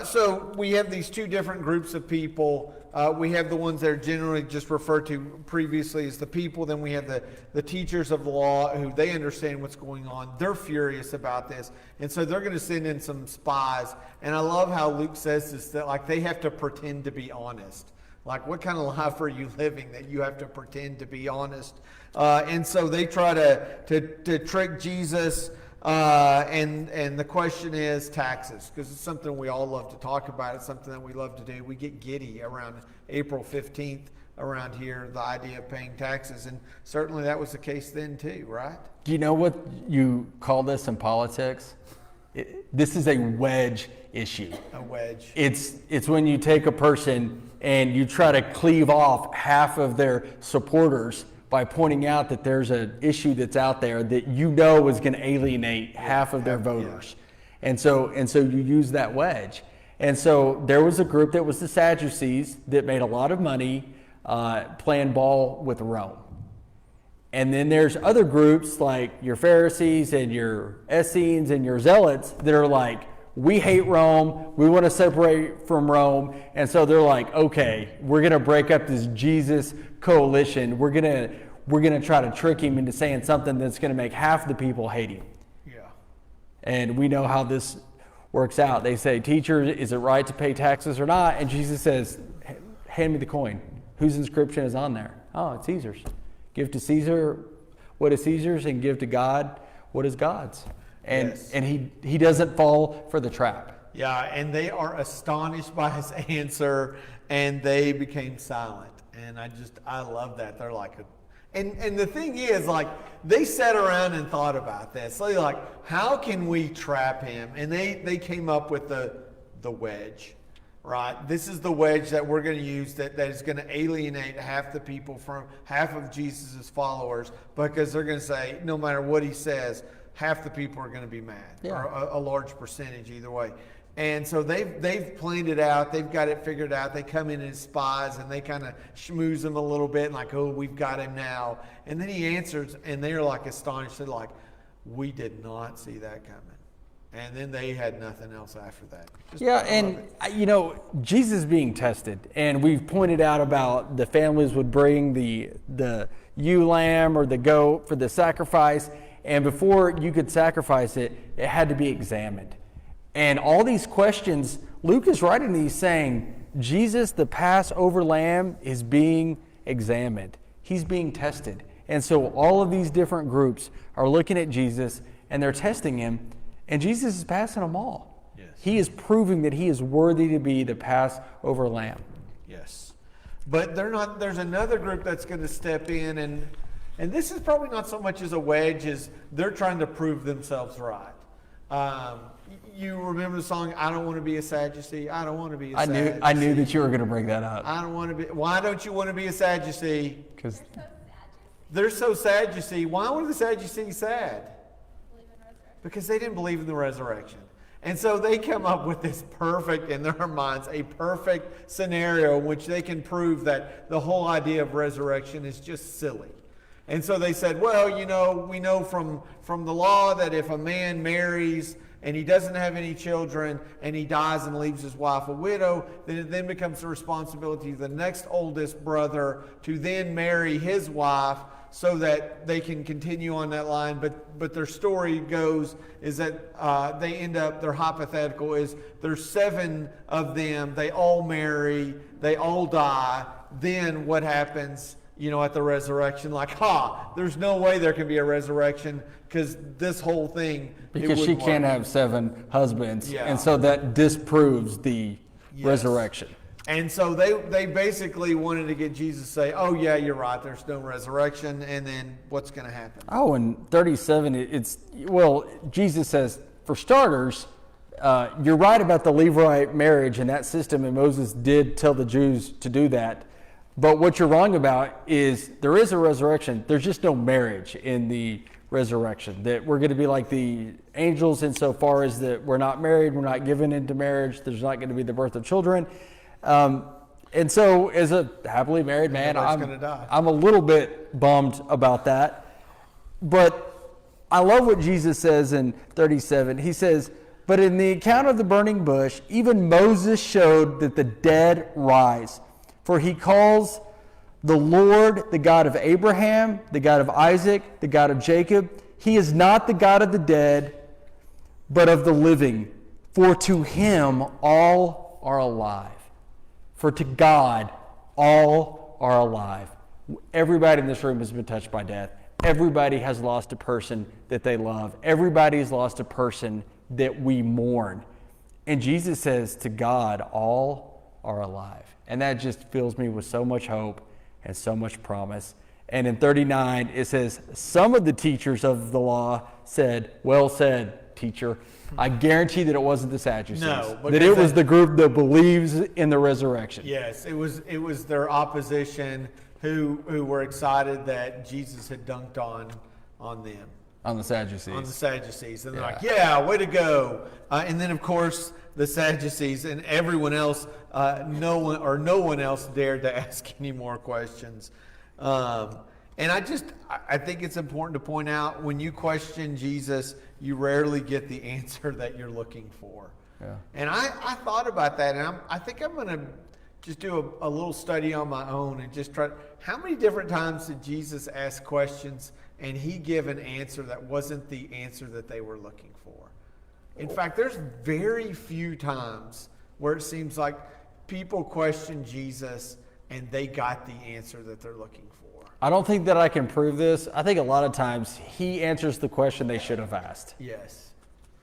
So we have these two different groups of people. We have the ones that are generally just referred to previously as the people. Then we have the teachers of the law who they understand what's going on. They're furious about this. And so they're going to send in some spies. And I love how Luke says this, that like they have to pretend to be honest. Like, what kind of life are you living that you have to pretend to be honest? And so they try to trick Jesus. And the question is taxes, because it's something we all love to talk about. It's something that we love to do. We get giddy around April 15th around here, the idea of paying taxes. And certainly that was the case then too, right? Do you know what you call this in politics? This is a wedge issue. A wedge. It's when you take a person and you try to cleave off half of their supporters by pointing out that there's an issue that's out there that you know is going to alienate half of their voters. Yeah. And so you use that wedge. And so there was a group that was the Sadducees that made a lot of money playing ball with Rome. And then there's other groups like your Pharisees and your Essenes and your Zealots that are like, we hate Rome, we want to separate from Rome. And so they're like, okay, we're going to break up this Jesus coalition. We're going to try to trick him into saying something that's going to make half the people hate him. Yeah. And we know how this works out. They say, teacher, is it right to pay taxes or not? And Jesus says, hand me the coin. Whose inscription is on there? Oh, it's Caesar's. Give to Caesar what is Caesar's and give to God what is God's. And yes. And he doesn't fall for the trap. Yeah, and they are astonished by his answer, and they became silent. And I love that. They're like, and the thing is, like, they sat around and thought about this. So they're like, how can we trap him? And they came up with the wedge, right? This is the wedge that we're going to use that is going to alienate half the people from half of Jesus's followers, because they're going to say, no matter what he says, half the people are going to be mad, or a large percentage either way. And so they've planned it out. They've got it figured out. They come in as spies and they kind of schmooze him a little bit, and like, oh, we've got him now. And then he answers, and they're like astonished. They're like, we did not see that coming. And then they had nothing else after that. Jesus being tested, and we've pointed out about the families would bring the ewe lamb or the goat for the sacrifice. And before you could sacrifice it, it had to be examined. And all these questions, Luke is writing these saying, Jesus, the Passover lamb, is being examined. He's being tested. And so all of these different groups are looking at Jesus and they're testing him, and Jesus is passing them all. Yes. He is proving that he is worthy to be the Passover lamb. Yes. But they're not. There's another group that's going to step in, and this is probably not so much as a wedge as they're trying to prove themselves right. You remember the song, I don't want to be a Sadducee? I don't want to be a Sadducee. I knew that you were going to bring that up. I don't want to be. Why don't you want to be a Sadducee? Because They're so Sadducee. Why were the Sadducees sad? Because they didn't believe in the resurrection. And so they come up with this perfect, in their minds, a perfect scenario in which they can prove that the whole idea of resurrection is just silly. And so they said, well, you know, we know from the law that if a man marries and he doesn't have any children and he dies and leaves his wife a widow, then it then becomes the responsibility of the next oldest brother to then marry his wife so that they can continue on that line. But their story goes is that they end up, their hypothetical is there's 7 of them, they all marry, they all die. Then what happens, you know, at the resurrection? Like, there's no way there can be a resurrection because this whole thing. because she can't have 7 husbands. Yeah. And so that disproves the resurrection. And so they basically wanted to get Jesus to say, oh yeah, you're right, there's no resurrection, and then what's going to happen? Oh, and 37, Jesus says, for starters, you're right about the Levite marriage and that system, and Moses did tell the Jews to do that. But what you're wrong about is there is a resurrection. There's just no marriage in the resurrection. That we're going to be like the angels insofar as that we're not married, we're not given into marriage, there's not going to be the birth of children. And so as a happily married man, I'm a little bit bummed about that. But I love what Jesus says in 37. He says, but in the account of the burning bush, even Moses showed that the dead rise. For he calls the Lord the God of Abraham, the God of Isaac, the God of Jacob. He is not the God of the dead, but of the living. For to him all are alive. For to God, all are alive. Everybody in this room has been touched by death. Everybody has lost a person that they love. Everybody has lost a person that we mourn. And Jesus says, to God, all are alive. And that just fills me with so much hope and so much promise. And in 39, it says, some of the teachers of the law said, well said, teacher. I guarantee that it wasn't the Sadducees. No, that it was the group that believes in the resurrection. Yes, it was their opposition who were excited that Jesus had dunked on them. On the Sadducees. On the Sadducees. And they're like, yeah, way to go. And then, of course, the Sadducees and everyone else, no one else dared to ask any more questions. And I think it's important to point out, when you question Jesus, you rarely get the answer that you're looking for. Yeah. And I thought about that, and I think I'm going to just do a little study on my own and just try. How many different times did Jesus ask questions and he give an answer that wasn't the answer that they were looking for? In fact, there's very few times where it seems like people question Jesus and they got the answer that they're looking for. I don't think that I can prove this. I think a lot of times he answers the question they should have asked. Yes.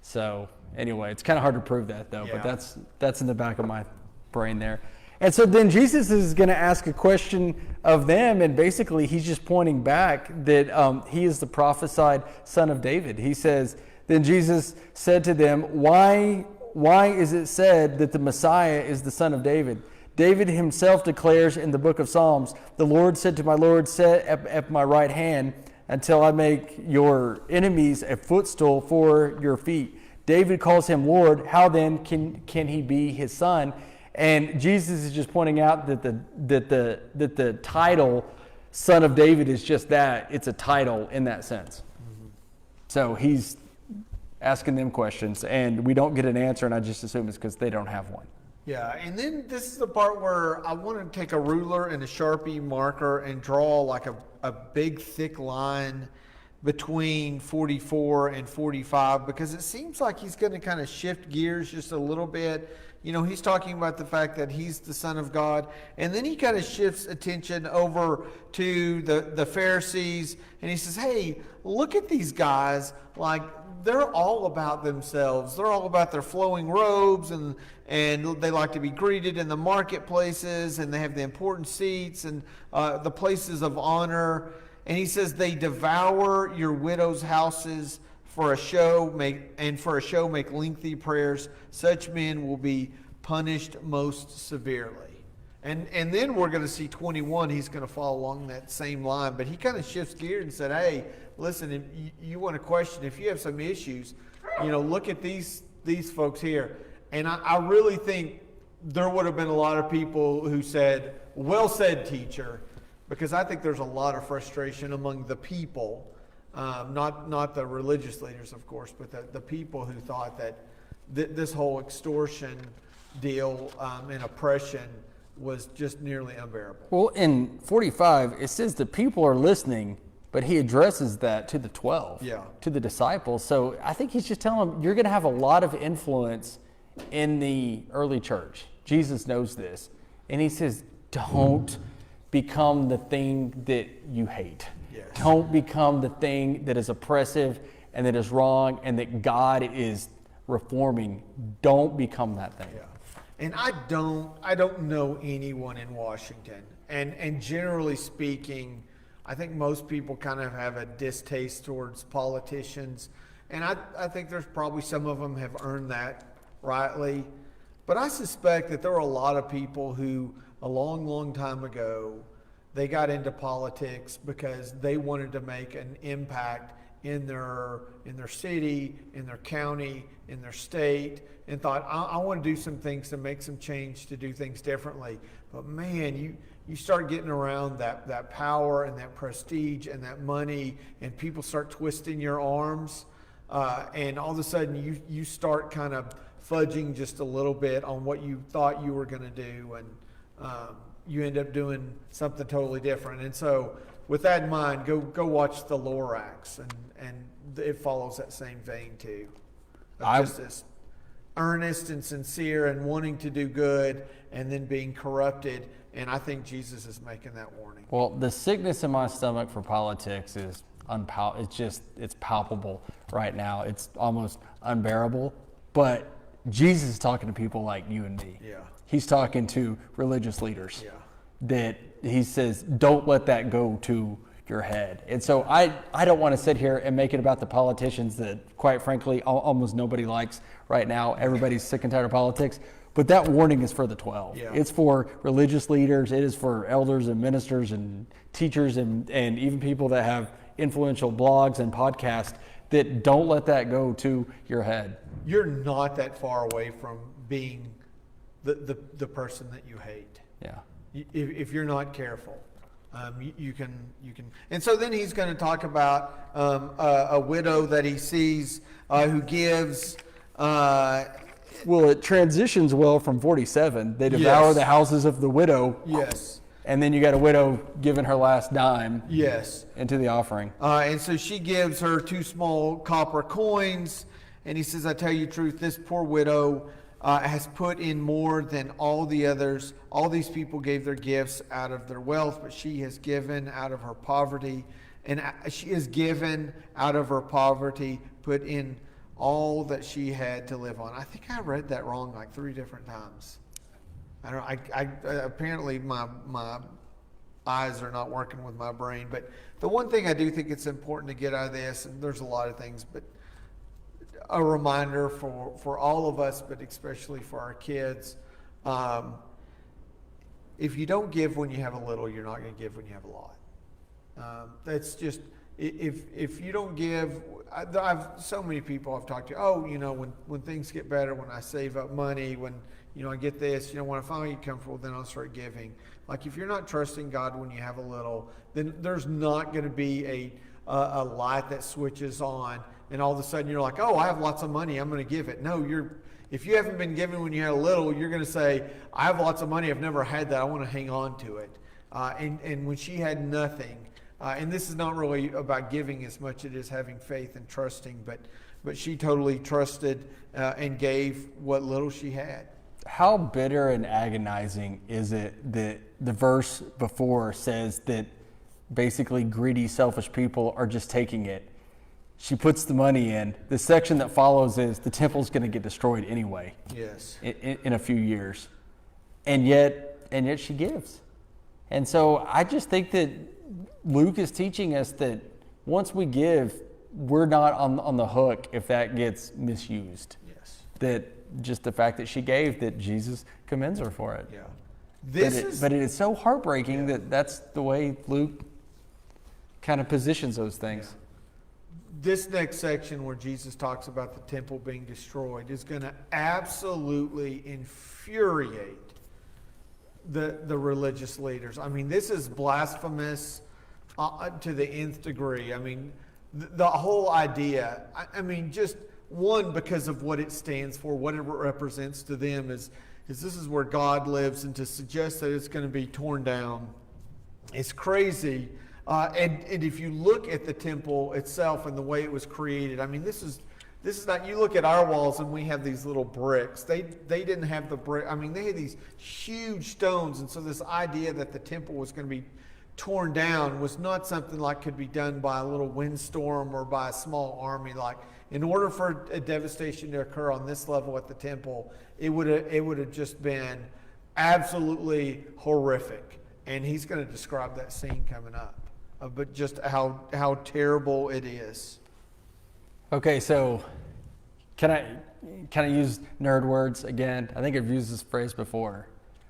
So anyway, it's kind of hard to prove that though, Yeah. but that's in the back of my brain there. And so then Jesus is going to ask a question of them, and basically he's just pointing back that he is the prophesied son of David. He says, then Jesus said to them, why is it said that the Messiah is the son of David? David himself declares in the book of Psalms, the Lord said to my Lord, sit at my right hand until I make your enemies a footstool for your feet. David calls him Lord. How then can he be his son? And Jesus is just pointing out that the title Son of David is just that. It's a title in that sense. Mm-hmm. So he's asking them questions, and we don't get an answer, and I just assume it's because they don't have one. Yeah, and then this is the part where I want to take a ruler and a Sharpie marker and draw like a big thick line between 44 and 45, because it seems like he's going to kind of shift gears just a little bit. You know, he's talking about the fact that he's the Son of God, and then he kind of shifts attention over to the Pharisees, and he says, hey, look at these guys, like they're all about themselves. They're all about their flowing robes, and they like to be greeted in the marketplaces, and they have the important seats and the places of honor. And he says they devour your widows' houses for a show, make lengthy prayers. Such men will be punished most severely. And then we're going to see 21. He's going to follow along that same line, but he kind of shifts gears and said, "Hey, listen, if you want to question, if you have some issues, look at these folks here." And I really think there would have been a lot of people who said, "Well said, teacher," because I think there's a lot of frustration among the people. Not the religious leaders, of course, but the people who thought that this whole extortion deal and oppression was just nearly unbearable. Well, in 45, it says the people are listening, but he addresses that to the 12, to the disciples. So I think he's just telling them, you're going to have a lot of influence in the early church. Jesus knows this. And he says, don't become the thing that you hate. Yes. Don't become the thing that is oppressive and that is wrong and that God is reforming. Don't become that thing. Yeah. And I don't know anyone in Washington. And generally speaking, I think most people kind of have a distaste towards politicians. And I think there's probably some of them have earned that rightly. But I suspect that there were a lot of people who a long, long time ago, they got into politics because they wanted to make an impact in their city, in their county, in their state, and thought, I want to do some things to make some change, to do things differently. But man, you start getting around that power and that prestige and that money, and people start twisting your arms, and all of a sudden you start kind of fudging just a little bit on what you thought you were going to do, and you end up doing something totally different. And so with that in mind, go watch the Lorax, and it follows that same vein too. Just this earnest and sincere and wanting to do good, and then being corrupted. And I think Jesus is making that warning. Well, the sickness in my stomach for politics is it's palpable right now. It's almost unbearable. But Jesus is talking to people like you and me. Yeah. He's talking to religious leaders. Yeah. That he says, don't let that go to your head. And so I don't want to sit here and make it about the politicians that, quite frankly, almost nobody likes right now. Everybody's sick and tired of politics. But that warning is for the 12. Yeah. It's for religious leaders. It is for elders and ministers and teachers and even people that have influential blogs and podcasts, that don't let that go to your head. You're not that far away from being the person that you hate. Yeah. If you're not careful, you can. And so then he's going to talk about a widow that he sees who gives. Well, it transitions well from 47. They devour Yes. the houses of the widow. Yes. And then you got a widow giving her last dime Yes. into the offering. And so she gives her 2 small copper coins, and he says, I tell you the truth, this poor widow has put in more than all the others. All these people gave their gifts out of their wealth, but she has given out of her poverty. And she has given out of her poverty, put in all that she had to live on. I think I read that wrong like 3 different times. I don't. I apparently my eyes are not working with my brain. But the one thing I do think it's important to get out of this, and there's a lot of things, but a reminder for all of us, but especially for our kids. If you don't give when you have a little, you're not going to give when you have a lot. That's just, if you don't give, I've so many people I've talked to, when things get better, when I save up money, when I get this, when I finally get comfortable, then I'll start giving. Like if you're not trusting God when you have a little, then there's not going to be a light that switches on, and all of a sudden you're like, oh, I have lots of money, I'm going to give it. No, if you haven't been giving when you had a little, you're going to say, I have lots of money, I've never had that, I want to hang on to it. And when she had nothing, And this is not really about giving as much as it is having faith and trusting, but she totally trusted and gave what little she had. How bitter and agonizing is it that the verse before says that basically greedy, selfish people are just taking it? She puts the money in. The section that follows is the temple's going to get destroyed anyway. Yes. In a few years, and yet she gives. And so I just think that Luke is teaching us that once we give, we're not on the hook if that gets misused. Yes. That just the fact that she gave, that Jesus commends her for it. Yeah. But it is so heartbreaking that that's the way Luke kind of positions those things. Yeah. This next section where Jesus talks about the temple being destroyed is going to absolutely infuriate the religious leaders. I mean, this is blasphemous to the nth degree. I mean, the whole idea, I mean, just one, because of what it stands for, what it represents to them is this is where God lives, and to suggest that it's going to be torn down, it's crazy. And if you look at the temple itself and the way it was created, I mean, this is not, you look at our walls and we have these little bricks. They didn't have the brick. I mean, they had these huge stones. And so this idea that the temple was going to be torn down was not something like could be done by a little windstorm or by a small army. Like, in order for a devastation to occur on this level at the temple, it would have just been absolutely horrific. And he's going to describe that scene coming up. But just how terrible it is. Okay, so can I use nerd words again? I think I've used this phrase before.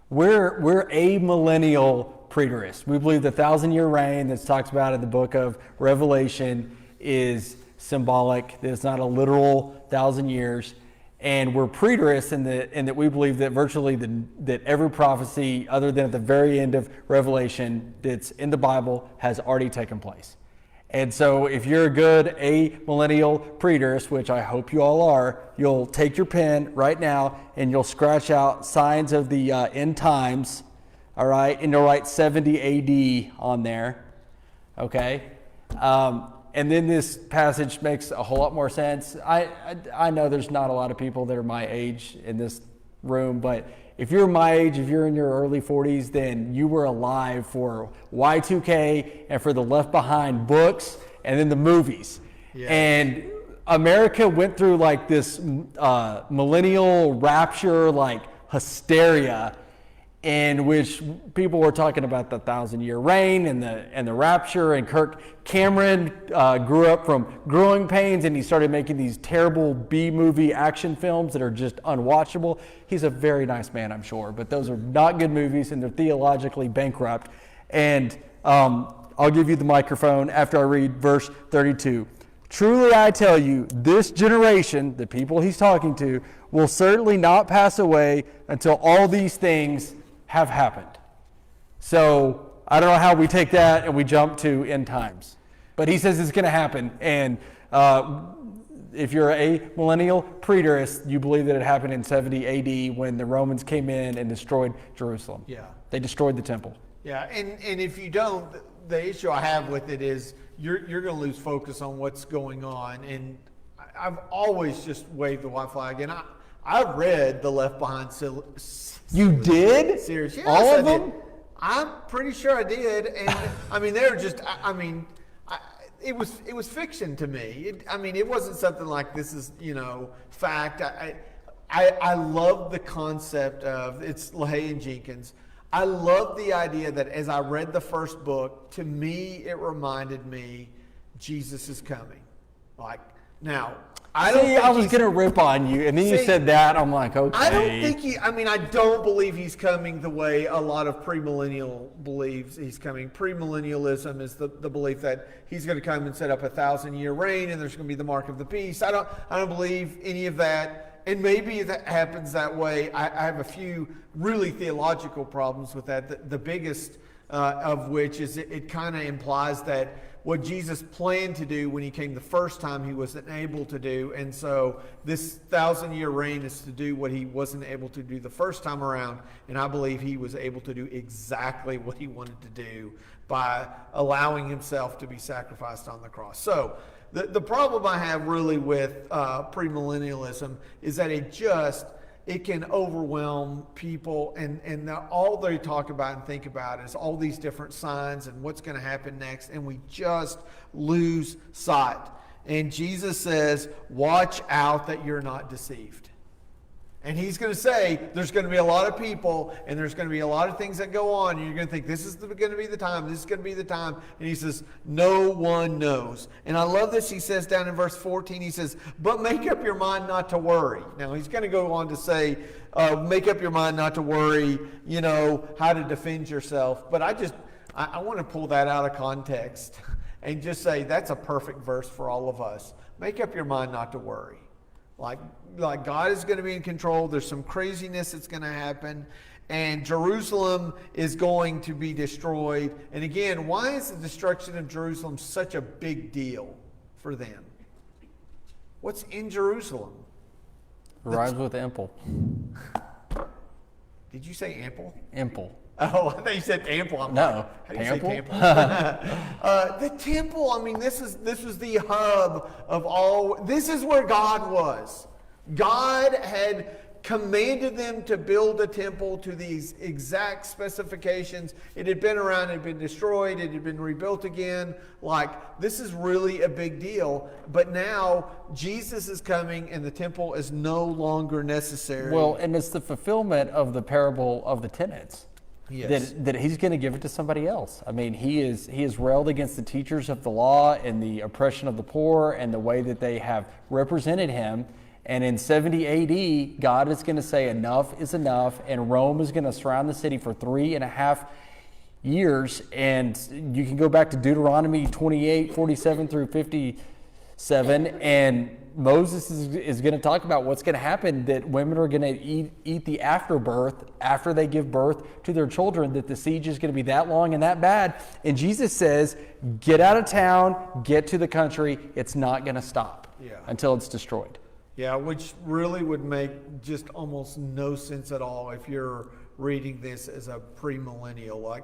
We're a millennial preterists. We believe the 1,000-year reign that's talked about in the book of Revelation is symbolic, that it's not a literal 1,000 years. And we're preterists in that we believe that virtually that every prophecy, other than at the very end of Revelation, that's in the Bible has already taken place. And so if you're a good millennial preterist, which I hope you all are, you'll take your pen right now and you'll scratch out signs of the end times, all right? And you'll write 70 AD on there, okay? And then this passage makes a whole lot more sense. I know there's not a lot of people that are my age in this room, but if you're my age, if you're in your early 40s, then you were alive for Y2K and for the Left Behind books and then the movies. Yeah. And America went through like this millennial rapture, like hysteria, in which people were talking about the 1,000-year reign and the rapture, and Kirk Cameron grew up from Growing Pains, and he started making these terrible B-movie action films that are just unwatchable. He's a very nice man, I'm sure, but those are not good movies, and they're theologically bankrupt. And I'll give you the microphone after I read verse 32. Truly I tell you, this generation, the people he's talking to, will certainly not pass away until all these things have happened. So I don't know how we take that and we jump to end times. But he says it's going to happen. And if you're a millennial preterist, you believe that it happened in 70 AD when the Romans came in and destroyed Jerusalem. Yeah. They destroyed the temple. Yeah, and if you don't, the issue I have with it is you're going to lose focus on what's going on. And I've always just waved the white flag. And I read the Left Behind You did? series. Yes, all of them? I'm pretty sure I did. And I mean, they were just, it was fiction to me. It wasn't something like this is, fact. I love the concept of, it's LaHaye and Jenkins. I love the idea that as I read the first book, to me, it reminded me Jesus is coming. Like, now, I was going to rip on you, and then you said that. I'm like, okay. I don't think I don't believe he's coming the way a lot of premillennial believes he's coming. Premillennialism is the belief that he's going to come and set up 1,000-year reign, and there's going to be the mark of the beast. I don't believe any of that. And maybe that happens that way. I have a few really theological problems with that. The biggest of which is it kind of implies that what Jesus planned to do when he came the first time, he wasn't able to do. And so this 1,000-year reign is to do what he wasn't able to do the first time around. And I believe he was able to do exactly what he wanted to do. by allowing himself to be sacrificed on the cross. So the problem I have really with premillennialism is that it can overwhelm people, and all they talk about and think about is all these different signs and what's going to happen next, and we just lose sight. And Jesus says, watch out that you're not deceived. And he's going to say, there's going to be a lot of people, and there's going to be a lot of things that go on, and you're going to think, this is going to be the time, this is going to be the time. And he says, no one knows. And I love this. He says down in verse 14, he says, but make up your mind not to worry. Now, he's going to go on to say, make up your mind not to worry, how to defend yourself. But I want to pull that out of context and just say, that's a perfect verse for all of us. Make up your mind not to worry. Like God is going to be in control. There's some craziness that's going to happen. And Jerusalem is going to be destroyed. And again, why is the destruction of Jerusalem such a big deal for them? What's in Jerusalem? Rhymes with ample. Did you say ample? Ample. Oh, I thought you said ample. No, how do you say ample? The temple, this was the hub of all. This is where God was. God had commanded them to build a temple to these exact specifications. It had been around, it had been destroyed, it had been rebuilt again. This is really a big deal. But now Jesus is coming and the temple is no longer necessary. Well, and it's the fulfillment of the parable of the tenants. Yes. That he's going to give it to somebody else. He is railed against the teachers of the law and the oppression of the poor and the way that they have represented him. And in 70 AD, God is going to say enough is enough, and Rome is going to surround the city for 3.5 years. And you can go back to Deuteronomy 28, 47 through 57, and Moses is going to talk about what's going to happen, that women are going to eat the afterbirth after they give birth to their children, that the siege is going to be that long and that bad. And Jesus says, get out of town, get to the country. It's not going to stop until it's destroyed. Yeah, which really would make just almost no sense at all if you're reading this as a premillennial.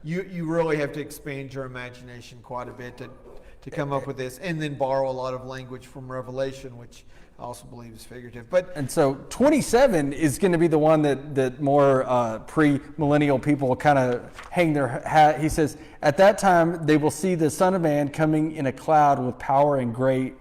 You really have to expand your imagination quite a bit to come up with this, and then borrow a lot of language from Revelation, which I also believe is figurative. And so 27 is going to be the one that more pre-millennial people kind of hang their hat. He says, at that time they will see the Son of Man coming in a cloud with power and great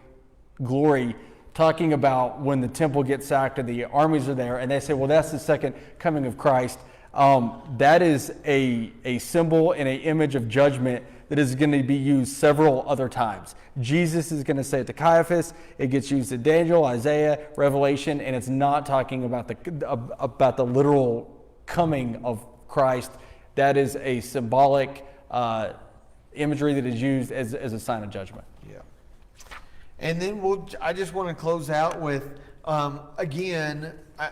glory, talking about when the temple gets sacked and the armies are there. And they say, well, that's the second coming of Christ. That is a symbol and an image of judgment that is going to be used several other times. Jesus is going to say it to Caiaphas. It gets used to Daniel, Isaiah, Revelation, and it's not talking about the literal coming of Christ. That is a symbolic imagery that is used as a sign of judgment. Yeah. And then I just want to close out with, again, I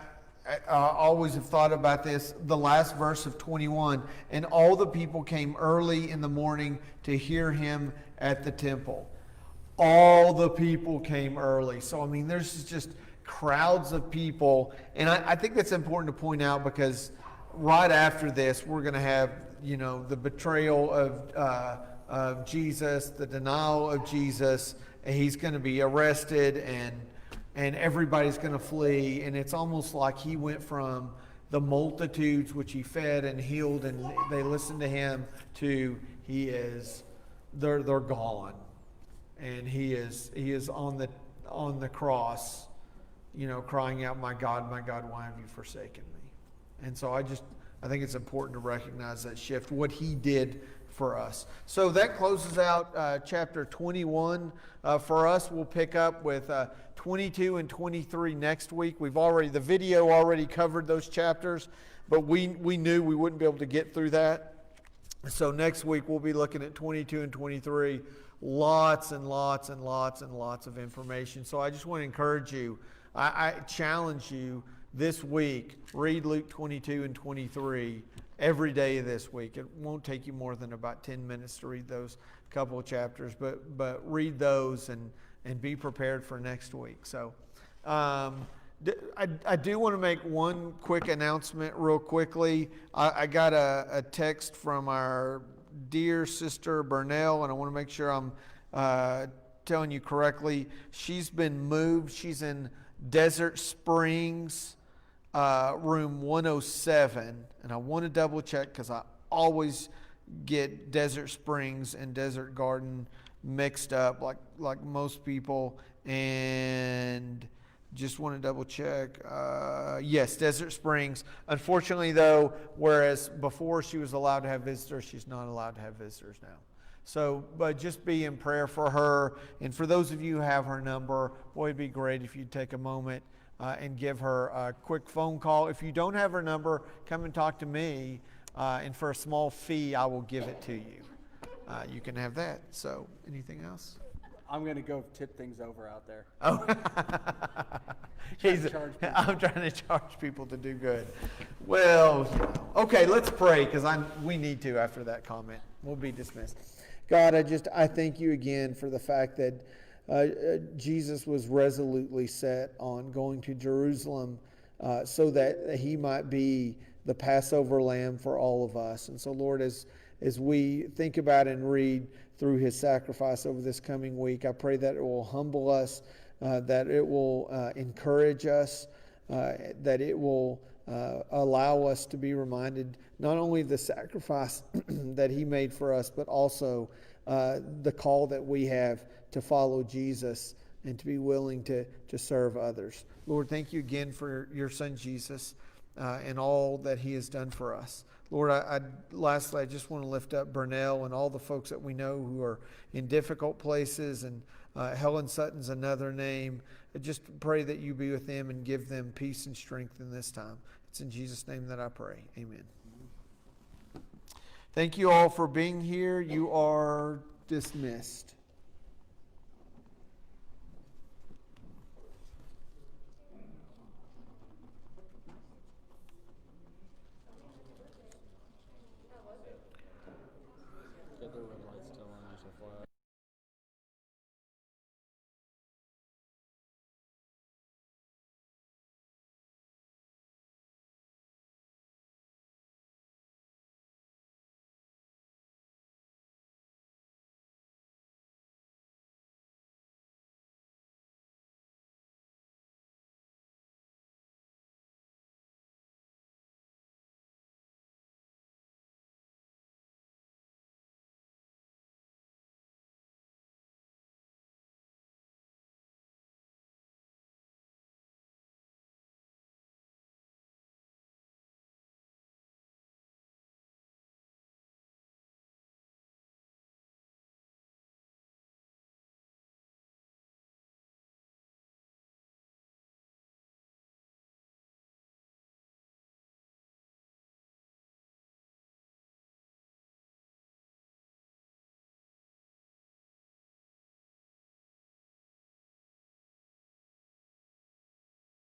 always have thought about this, the last verse of 21, and all the people came early in the morning to hear him at the temple. All the people came early. So, there's just crowds of people. And I think that's important to point out, because right after this, we're going to have, the betrayal of Jesus, the denial of Jesus, and he's going to be arrested, and everybody's going to flee. And it's almost like he went from the multitudes which he fed and healed and they listened to him to they're gone. And he is on the cross, crying out, my God, why have you forsaken me? And so I think it's important to recognize that shift, what he did for us. So that closes out chapter 21 for us. We'll pick up with 22 and 23 next week. The video already covered those chapters, but we knew we wouldn't be able to get through that. So next week we'll be looking at 22 and 23. Lots and lots and lots and lots of information. So I just want to encourage you. I challenge you this week, read Luke 22 and 23 every day this week. It won't take you more than about 10 minutes to read those couple of chapters, but read those and be prepared for next week. So I do want to make one quick announcement real quickly. I got a text from our dear sister Burnell, and I want to make sure I'm telling you correctly. She's been moved. She's in Desert Springs, room 107, and I want to double check because I always get Desert Springs and Desert Garden mixed up, like most people, and just want to double check. Yes, Desert Springs. Unfortunately, though, whereas before she was allowed to have visitors, she's not allowed to have visitors now. So, but just be in prayer for her. And for those of you who have her number, boy, it'd be great if you'd take a moment and give her a quick phone call. If you don't have her number, come and talk to me. And for a small fee, I will give it to you. You can have that. So, anything else? I'm going to go tip things over out there. Oh, I'm trying to charge people to do good. Well, okay, let's pray because we need to after that comment. We'll be dismissed. God, I thank you again for the fact that Jesus was resolutely set on going to Jerusalem so that he might be the Passover lamb for all of us. And so, Lord, as we think about and read through his sacrifice over this coming week, I pray that it will humble us, that it will encourage us, that it will allow us to be reminded not only the sacrifice that he made for us, but also the call that we have to follow Jesus and to be willing to serve others. Lord, thank you again for your son Jesus and all that he has done for us. Lord, lastly, I just want to lift up Burnell and all the folks that we know who are in difficult places, and Helen Sutton's another name. I just pray that you be with them and give them peace and strength in this time. It's in Jesus' name that I pray. Amen. Thank you all for being here. You are dismissed.